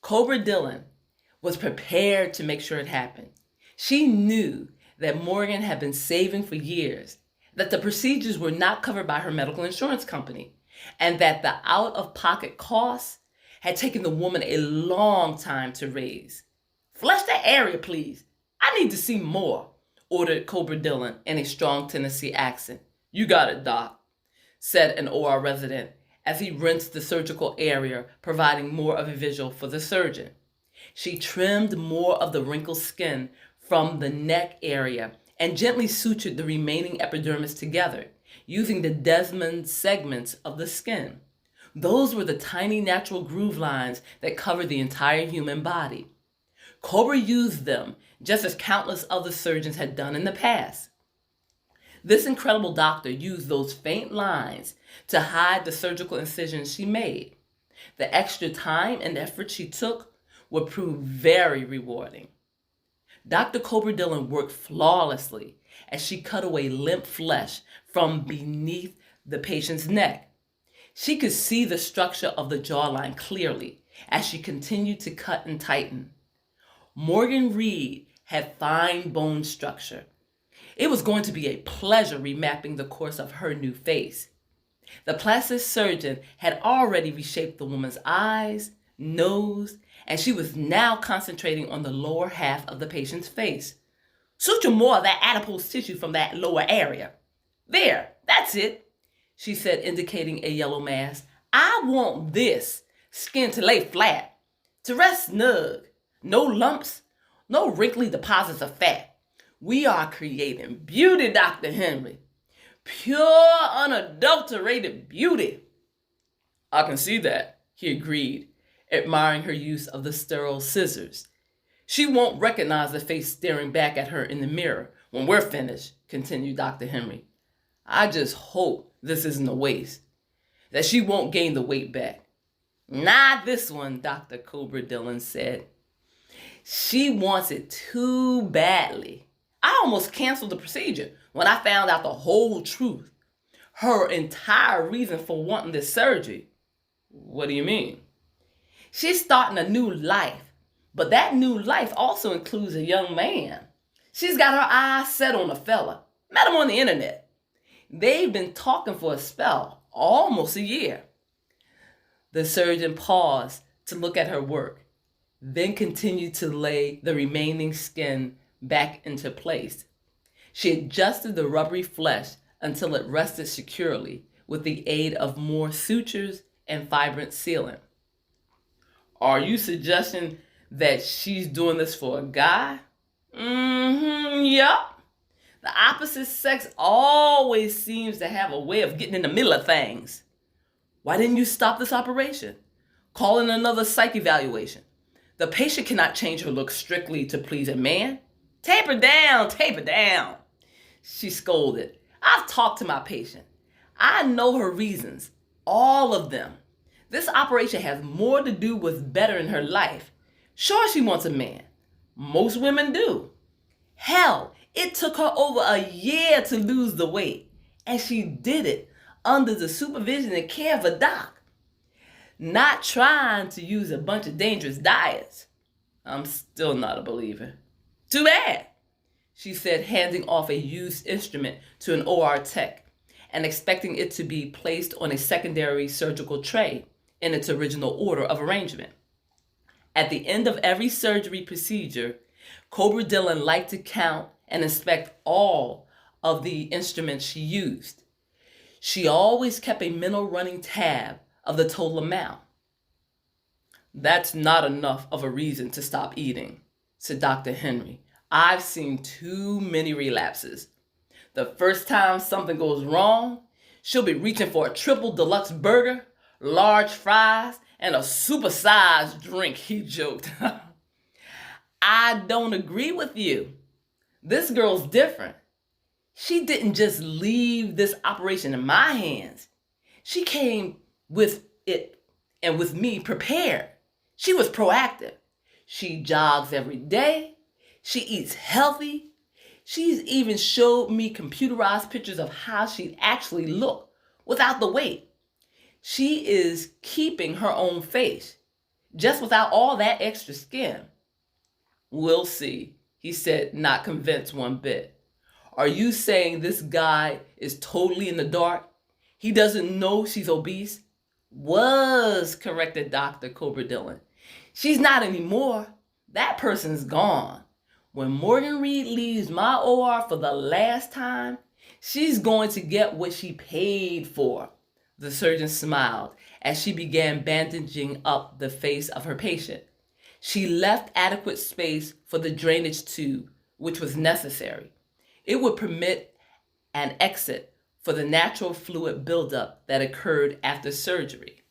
Cobra Dillon was prepared to make sure it happened. She knew that Morgan had been saving for years, that the procedures were not covered by her medical insurance company, and that the out-of-pocket costs had taken the woman a long time to raise. "Flush that area, please. I need to see more," ordered Cobra Dillon in a strong Tennessee accent. "You got it, Doc," said an OR resident as he rinsed the surgical area, providing more of a visual for the surgeon. She trimmed more of the wrinkled skin from the neck area and gently sutured the remaining epidermis together, using the Desmond segments of the skin. Those were the tiny natural groove lines that covered the entire human body. Cobra used them just as countless other surgeons had done in the past. This incredible doctor used those faint lines to hide the surgical incisions she made. The extra time and effort she took would prove very rewarding. Dr. Cobra Dillon worked flawlessly as she cut away limp flesh from beneath the patient's neck. She could see the structure of the jawline clearly as she continued to cut and tighten. Morgan Reed had fine bone structure. It was going to be a pleasure remapping the course of her new face. The plastic surgeon had already reshaped the woman's eyes, nose, and she was now concentrating on the lower half of the patient's face. "Suture more of that adipose tissue from that lower area. There, that's it," she said, indicating a yellow mass. "I want this skin to lay flat, to rest snug. No lumps, no wrinkly deposits of fat. We are creating beauty, Dr. Henry. Pure, unadulterated beauty." "I can see that," he agreed, admiring her use of the sterile scissors. "She won't recognize the face staring back at her in the mirror when we're finished," continued Dr. Henry. "I just hope this isn't a waste, that she won't gain the weight back." "Not this one," Dr. Cobra Dillon said. "She wants it too badly. I almost canceled the procedure when I found out the whole truth. Her entire reason for wanting this surgery." "What do you mean?" "She's starting a new life, but that new life also includes a young man. She's got her eyes set on a fella. Met him on the internet. They've been talking for a spell, almost a year." The surgeon paused to look at her work, then continued to lay the remaining skin back into place. She adjusted the rubbery flesh until it rested securely with the aid of more sutures and vibrant sealant. "Are you suggesting that she's doing this for a guy?" Yup. The opposite sex always seems to have a way of getting in the middle of things. Why didn't you stop this operation? Call in another psych evaluation. The patient cannot change her look strictly to please a man. Taper down, she scolded. "I've talked to my patient. I know her reasons, all of them. This operation has more to do with bettering her life. Sure, she wants a man. Most women do. Hell, it took her over a year to lose the weight, and she did it under the supervision and care of a doc. Not trying to use a bunch of dangerous diets." "I'm still not a believer." "Too bad," she said, handing off a used instrument to an OR tech and expecting it to be placed on a secondary surgical tray in its original order of arrangement. At the end of every surgery procedure, Cobra Dillon liked to count and inspect all of the instruments she used. She always kept a mental running tab of the total amount. "That's not enough of a reason to stop eating," said Dr. Henry. "I've seen too many relapses. The first time something goes wrong, she'll be reaching for a triple deluxe burger, large fries, and a supersized drink," he joked. "I don't agree with you. This girl's different. She didn't just leave this operation in my hands. She came with it and with me prepared. She was proactive. She jogs every day. She eats healthy. She's even showed me computerized pictures of how she'd actually look without the weight. She is keeping her own face. just without all that extra skin. We'll see, he said, not convinced one bit. Are you saying this guy is totally in the dark? He doesn't know she's obese? Was, corrected Dr. Cobra Dillon. She's not anymore. That person's gone. When Morgan Reed leaves my OR for the last time, she's going to get what she paid for. The surgeon smiled as she began bandaging up the face of her patient. She left adequate space for the drainage tube, which was necessary. It would permit an exit for the natural fluid buildup that occurred after surgery.